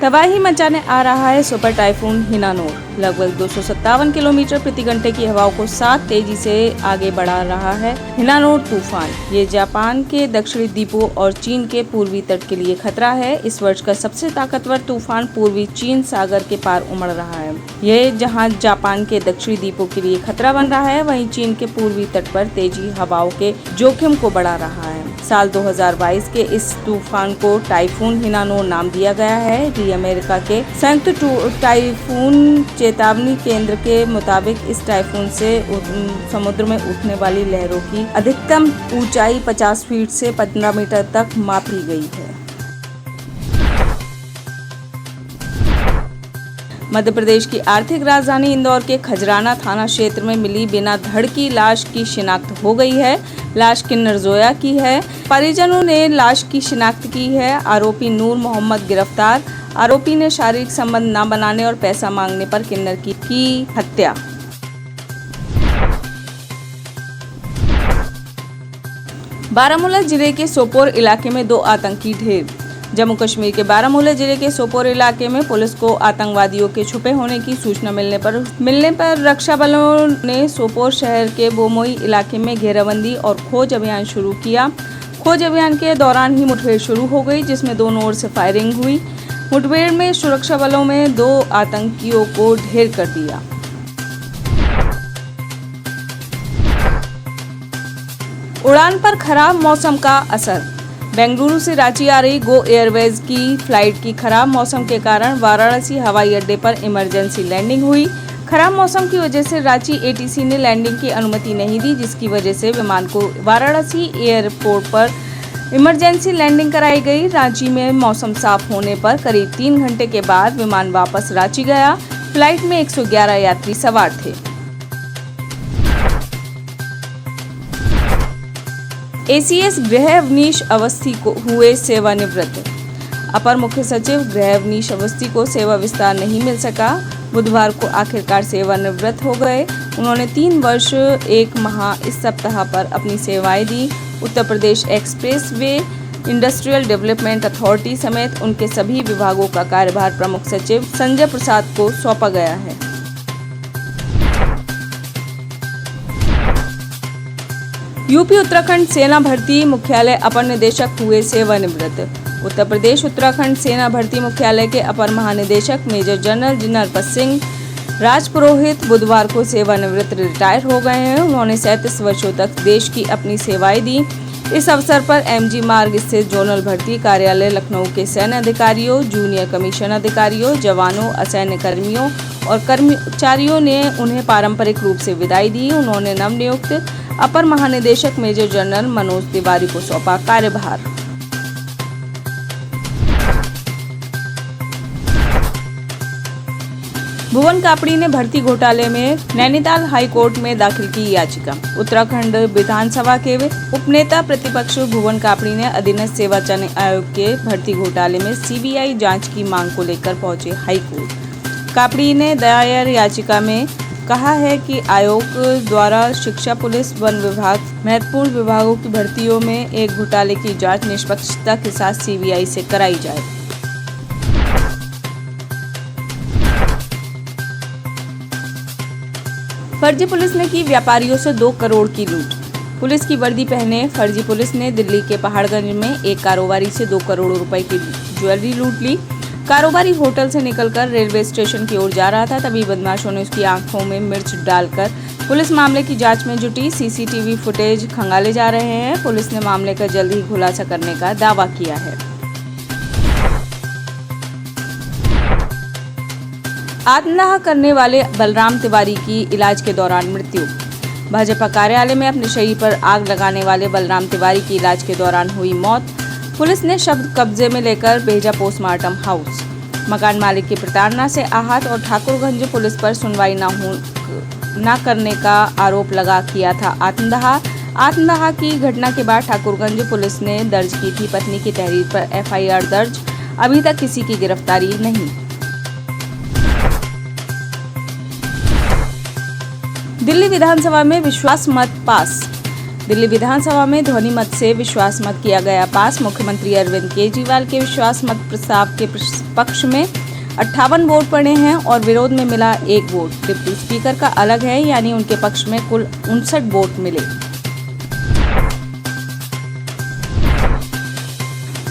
तबाही मचाने आ रहा है सुपर टाइफून हिनानोर। लगभग 257 किलोमीटर प्रति घंटे की हवाओं को साथ तेजी से आगे बढ़ा रहा है हिनानोर तूफान। ये जापान के दक्षिणी द्वीपों और चीन के पूर्वी तट के लिए खतरा है। इस वर्ष का सबसे ताकतवर तूफान पूर्वी चीन सागर के पार उमड़ रहा है। ये जहां जापान के दक्षिणी द्वीपों के लिए खतरा बन रहा है, वहीं चीन के पूर्वी तट पर तेजी हवाओं के जोखिम को बढ़ा रहा है। साल 2022 के इस तूफान को टाइफून हिनानोर नाम दिया गया है। अमेरिका के संयुक्त टाइफून चेतावनी केंद्र के मुताबिक इस टाइफून से समुद्र में उठने वाली लहरों की अधिकतम ऊंचाई 50 फीट से 15 मीटर तक मापी गई है। मध्य प्रदेश की आर्थिक राजधानी इंदौर के खजराना थाना क्षेत्र में मिली बिना धड़ की लाश की शिनाख्त हो गई है। लाश किन्नर जोया की है। परिजनों ने लाश की शिनाख्त की है। आरोपी नूर मोहम्मद गिरफ्तार। आरोपी ने शारीरिक संबंध न बनाने और पैसा मांगने पर किन्नर की हत्या। बारामूला जिले के सोपोर इलाके में 2 आतंकी ढेर। जम्मू कश्मीर के बारामूला जिले के सोपोर इलाके में पुलिस को आतंकवादियों के छुपे होने की सूचना मिलने पर रक्षा बलों ने सोपोर शहर के बोमोई इलाके में घेराबंदी और खोज अभियान शुरू किया। खोज अभियान के दौरान ही मुठभेड़ शुरू हो गई, जिसमें दोनों ओर से फायरिंग हुई। मुठभेड़ में सुरक्षा बलों में 2 आतंकियों को ढेर कर दिया। उड़ान पर खराब मौसम का असर। बेंगलुरु से रांची आ रही गो एयरवेज की फ्लाइट की खराब मौसम के कारण वाराणसी हवाई अड्डे पर इमरजेंसी लैंडिंग हुई। खराब मौसम की वजह से रांची एटीसी ने लैंडिंग की अनुमति नहीं दी, जिसकी वजह से विमान को वाराणसी एयरपोर्ट पर इमरजेंसी लैंडिंग कराई गई। रांची में मौसम साफ होने पर करीब 3 घंटे के बाद विमान वापस रांची गया। फ्लाइट में 111 यात्री सवार थे। एसीएस गृहवनीश अवस्थी को हुए सेवानिवृत्त। अपर मुख्य सचिव गृहवनीश अवस्थी को सेवा विस्तार नहीं मिल सका। बुधवार को आखिरकार सेवानिवृत्त हो गए। उन्होंने 3 वर्ष 1 माह इस सप्ताह पर अपनी सेवाएं दी। Uttar Pradesh expressway industrial development authority समेत उनके सभी विभागों का कार्यभार प्रमुख सचिव संजय प्रसाद को सौंपा गया है। यूपी उत्तराखंड सेना भर्ती मुख्यालय अपर निदेशक हुए सेवानिवृत्त। उत्तर प्रदेश उत्तराखंड सेना भर्ती मुख्यालय के अपर महानिदेशक मेजर जनरल नरपत सिंह राजपुरोहित बुधवार को सेवानिवृत्त रिटायर हो गए हैं। उन्होंने 37 वर्षों तक देश की अपनी सेवाएं दी। इस अवसर पर एमजी मार्ग स्थित जोनल भर्ती कार्यालय लखनऊ के सैन्य अधिकारियों, जूनियर कमीशन अधिकारियों, जवानों, असैन्य कर्मियों और कर्मचारियों ने उन्हें पारंपरिक रूप से विदाई दी। उन्होंने नवनियुक्त अपर महानिदेशक मेजर जनरल मनोज तिवारी को सौंपा कार्यभार। भुवन कापड़ी ने भर्ती घोटाले में नैनीताल हाई कोर्ट में दाखिल की याचिका। उत्तराखंड विधानसभा के उपनेता प्रतिपक्ष भुवन कापड़ी ने अधीनस्थ सेवा चयन आयोग के भर्ती घोटाले में सीबीआई जांच की मांग को लेकर पहुंचे हाई कोर्ट। कापड़ी ने दायर याचिका में कहा है कि आयोग द्वारा शिक्षा, पुलिस, वन विभाग, महत्वपूर्ण विभागों की भर्तियों में एक घोटाले की जांच निष्पक्षता के साथ सीबीआई से कराई जाए। फर्जी पुलिस ने की व्यापारियों से 2 करोड़ की लूट। पुलिस की वर्दी पहने फर्जी पुलिस ने दिल्ली के पहाड़गंज में एक कारोबारी से 2 करोड़ रुपए की ज्वेलरी लूट ली। कारोबारी होटल से निकलकर रेलवे स्टेशन की ओर जा रहा था, तभी बदमाशों ने उसकी आंखों में मिर्च डालकर पुलिस मामले की जांच में जुटी। सीसीटीवी फुटेज खंगाले जा रहे हैं। पुलिस ने मामले का जल्द ही खुलासा करने का दावा किया है। आत्मदाह करने वाले बलराम तिवारी की इलाज के दौरान मृत्यु। भाजपा कार्यालय में अपने शरीर पर आग लगाने वाले बलराम तिवारी की इलाज के दौरान हुई मौत। पुलिस ने शव कब्जे में लेकर भेजा पोस्टमार्टम हाउस। मकान मालिक की प्रताड़ना से आहत और ठाकुरगंज पुलिस पर सुनवाई न करने का आरोप लगा किया था आत्मदाह की घटना के बाद ठाकुरगंज पुलिस ने दर्ज की थी पत्नी की तहरीर पर एफआईआर दर्ज। अभी तक किसी की गिरफ्तारी नहीं। दिल्ली विधानसभा में विश्वास मत पास। दिल्ली विधानसभा में ध्वनि मत से विश्वास मत किया गया पास। मुख्यमंत्री अरविंद केजरीवाल के विश्वास मत प्रस्ताव के पक्ष में 58 वोट पड़े हैं और विरोध में मिला 1 वोट। डिप्टी स्पीकर का अलग है, यानी उनके पक्ष में कुल 59 वोट मिले।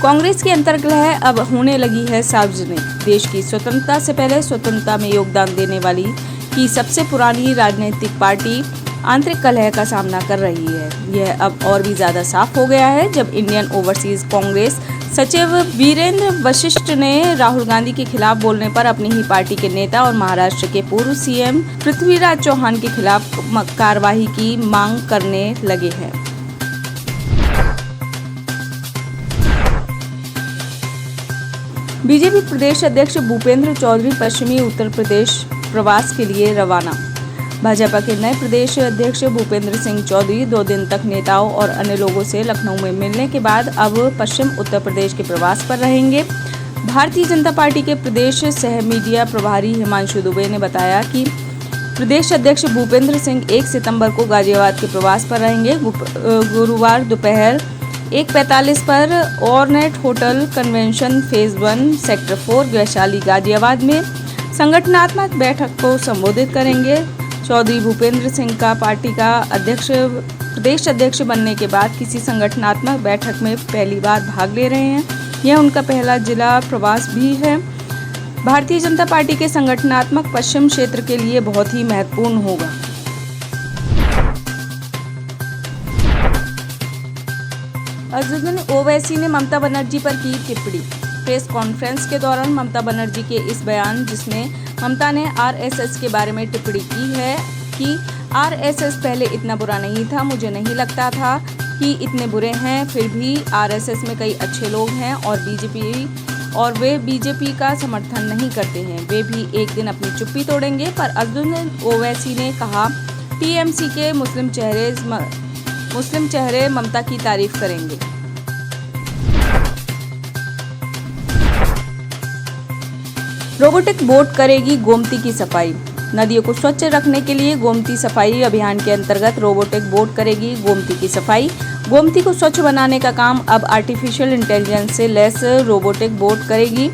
कांग्रेस की अंतर्कलह अब होने लगी है सार्वजनिक। देश की स्वतंत्रता से पहले स्वतंत्रता में योगदान देने वाली की सबसे पुरानी राजनीतिक पार्टी आंतरिक कलह का सामना कर रही है। यह अब और भी ज्यादा साफ हो गया है जब इंडियन ओवरसीज कांग्रेस सचिव वीरेंद्र वशिष्ठ ने राहुल गांधी के खिलाफ बोलने पर अपनी ही पार्टी के नेता और महाराष्ट्र के पूर्व सीएम पृथ्वीराज चौहान के खिलाफ कार्रवाई की मांग करने लगे हैं। बीजेपी प्रदेश अध्यक्ष भूपेंद्र चौधरी पश्चिमी उत्तर प्रदेश प्रवास के लिए रवाना। भाजपा के नए प्रदेश अध्यक्ष भूपेंद्र सिंह चौधरी 2 दिन तक नेताओं और अन्य लोगों से लखनऊ में मिलने के बाद अब पश्चिम उत्तर प्रदेश के प्रवास पर रहेंगे। भारतीय जनता पार्टी के प्रदेश सह मीडिया प्रभारी हिमांशु दुबे ने बताया कि प्रदेश अध्यक्ष भूपेंद्र सिंह 1 सितंबर को गाजियाबाद के प्रवास पर रहेंगे। गुरुवार दोपहर 1:45 पर ornate hotel convention phase 1 sector 4 Vaishali Ghaziabad में संगठनात्मक बैठक को संबोधित करेंगे। चौधरी भूपेंद्र सिंह का पार्टी का प्रदेश अध्यक्ष बनने के बाद किसी संगठनात्मक बैठक में पहली बार भाग ले रहे हैं। यह उनका पहला जिला प्रवास भी है। भारतीय जनता पार्टी के संगठनात्मक पश्चिम क्षेत्र के लिए बहुत ही महत्वपूर्ण होगा। असदुद्दीन ओवैसी ने ममता बनर्जी पर की टिप्पणी। प्रेस कॉन्फ्रेंस के दौरान ममता बनर्जी के इस बयान जिसमें ममता ने आरएसएस के बारे में टिप्पणी की है कि आरएसएस पहले इतना बुरा नहीं था, मुझे नहीं लगता था कि इतने बुरे हैं, फिर भी आरएसएस में कई अच्छे लोग हैं और वे बीजेपी का समर्थन नहीं करते हैं, वे भी एक दिन अपनी चुप्पी तोड़ेंगे। पर असदुद्दीन ओवैसी ने कहा टीएमसी के मुस्लिम चेहरे ममता की तारीफ करेंगे। रोबोटिक बोट करेगी गोमती की सफाई। नदियों को स्वच्छ रखने के लिए गोमती सफाई अभियान के अंतर्गत रोबोटिक बोट करेगी गोमती की सफाई। गोमती को स्वच्छ बनाने का काम अब आर्टिफिशियल इंटेलिजेंस से लैस रोबोटिक बोट करेगी।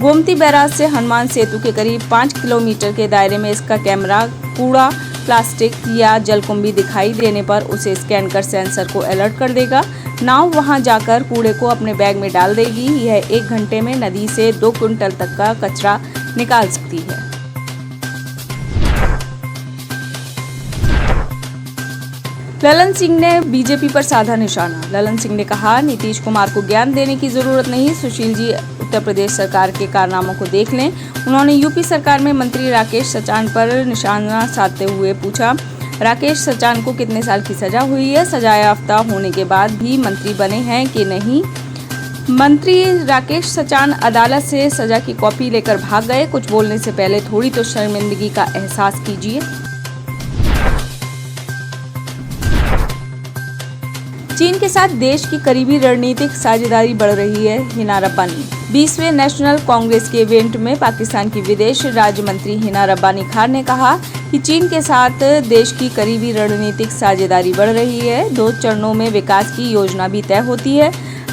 गोमती बैराज से हनुमान सेतु के करीब 5 किलोमीटर के दायरे में इसका कैमरा कूड़ा, प्लास्टिक या जलकुंभी दिखाई देने पर उसे स्कैन कर सेंसर को अलर्ट कर देगा। नाव वहां जाकर कूड़े को अपने बैग में डाल देगी। यह 1 घंटे में नदी से 2 क्विंटल तक का कचरा निकाल सकती है। ललन सिंह ने बीजेपी पर साधा निशाना। ललन सिंह ने कहा नीतीश कुमार को ज्ञान देने की जरूरत नहीं, सुशील जी उत्तर प्रदेश सरकार के कारनामों को देख लें। उन्होंने यूपी सरकार में मंत्री राकेश सचान पर निशाना साधते हुए पूछा, राकेश सचान को कितने साल की सजा हुई है? सजायाफ्ता होने के बाद भी मंत्री बने हैं कि नहीं? मंत्री राकेश सचान अदालत से सजा की कॉपी लेकर भाग गए। कुछ बोलने से पहले थोड़ी तो शर्मिंदगी का एहसास कीजिए। चीन के साथ देश की करीबी रणनीतिक साझेदारी बढ़ रही है। हिना रब्बानी 20वें नेशनल कांग्रेस के इवेंट में पाकिस्तान की विदेश राज्य मंत्री हिना रब्बानी खान ने कहा कि चीन के साथ देश की करीबी रणनीतिक साझेदारी बढ़ रही है। 2 चरणों में विकास की योजना भी तय होती है।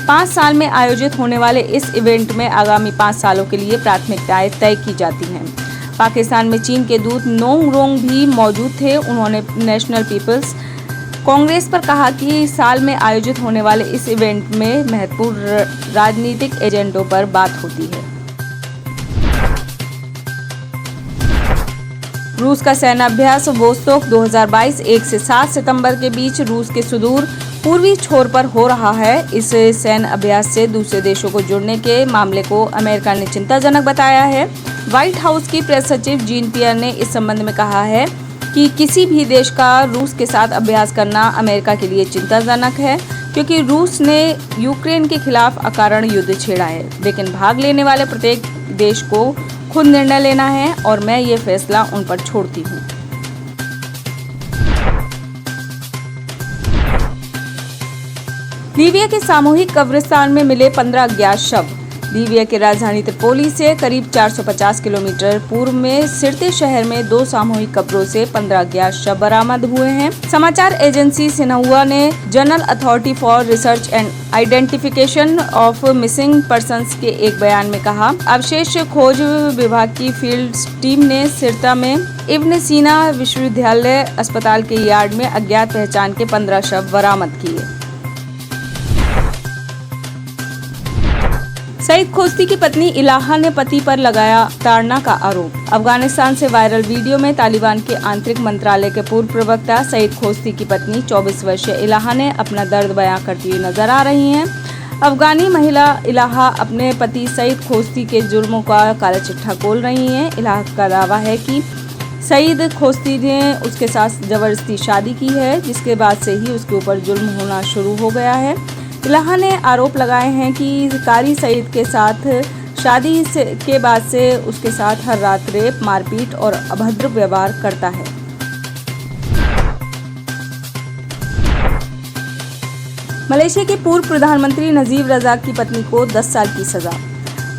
5 साल में आयोजित होने वाले इस इवेंट में आगामी 5 सालों के लिए प्राथमिकताएं तय की जाती हैं। पाकिस्तान में चीन के दूत नोंग रोंग भी मौजूद थे। उन्होंने नेशनल पीपल्स कांग्रेस पर कहा कि साल में आयोजित होने वाले इस इवेंट में महत्वपूर्ण राजनीतिक एजेंडों पर बात होती है। रूस का सैन्य अभ्यास वोस्तोक 2022 1 से 7 सितंबर के बीच रूस के सुदूर पूर्वी छोर पर हो रहा है। इस सैन्य अभ्यास से दूसरे देशों को जुड़ने के मामले को अमेरिका ने चिंताजनक बताया है। व्हाइट हाउस की प्रेस सचिव जीन पियर ने इस संबंध में कहा है कि किसी भी देश का रूस के साथ अभ्यास करना अमेरिका के लिए चिंताजनक है, क्योंकि रूस ने यूक्रेन के खिलाफ अकारण युद्ध छेड़ा है। लेकिन भाग लेने वाले प्रत्येक देश को खुद निर्णय लेना है और मैं ये फैसला उन पर छोड़ती हूँ। लीबिया के सामूहिक कब्रिस्तान में मिले 15 अज्ञात शव। लीबिया की राजधानी त्रिपोली से करीब 450 किलोमीटर पूर्व में सिरते शहर में 2 सामूहिक कब्रों से 15 अज्ञात शव बरामद हुए हैं। समाचार एजेंसी सिन्हुआ ने general authority for research and identification of missing persons के एक बयान में कहा, अवशेष खोज विभाग की फील्ड टीम ने सिरता में इब्न सीना विश्वविद्यालय अस्पताल के यार्ड में अज्ञात पहचान के 15 शव बरामद किए। सईद खोस्ती की पत्नी इलाहा ने पति पर लगाया ताड़ना का आरोप। अफगानिस्तान से वायरल वीडियो में तालिबान के आंतरिक मंत्रालय के पूर्व प्रवक्ता सईद खोस्ती की पत्नी 24 वर्षीय इलाहा ने अपना दर्द बयां करती हुई नजर आ रही हैं। अफगानी महिला इलाहा अपने पति सईद खोस्ती के जुर्मों का काला चिट्ठा खोल रही हैं। इलाहा का दावा है कि सईद खोस्ती ने उसके साथ जबरदस्ती शादी की है, जिसके बाद से ही उसके ऊपर जुल्म होना शुरू हो गया है। इलाहा ने आरोप लगाए हैं कि कारी सईद के साथ शादी के बाद से उसके साथ हर रात रेप, मारपीट और अभद्र व्यवहार करता है। मलेशिया के पूर्व प्रधानमंत्री नजीब रजाक की पत्नी को 10 साल की सजा।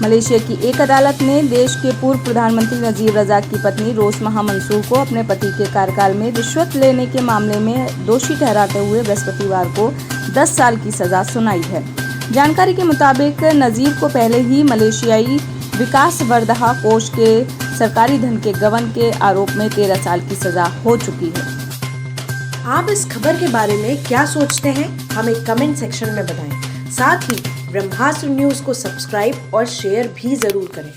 मलेशिया की एक अदालत ने देश के पूर्व प्रधानमंत्री नजीब रजाक की पत्नी रोसमहा मंसूर को अपने पति के कार्यकाल में रिश्वत लेने के मामले में दोषी ठहराते हुए बृहस्पतिवार को 10 साल की सजा सुनाई है। जानकारी के मुताबिक नजीब को पहले ही मलेशियाई विकास वर्धा कोष के सरकारी धन के गबन के आरोप में 13 साल की सजा हो चुकी है। आप इस खबर के बारे में क्या सोचते हैं, हमें कमेंट सेक्शन में बताएं। साथ ही ब्रह्मास्त्र न्यूज को सब्सक्राइब और शेयर भी जरूर करें।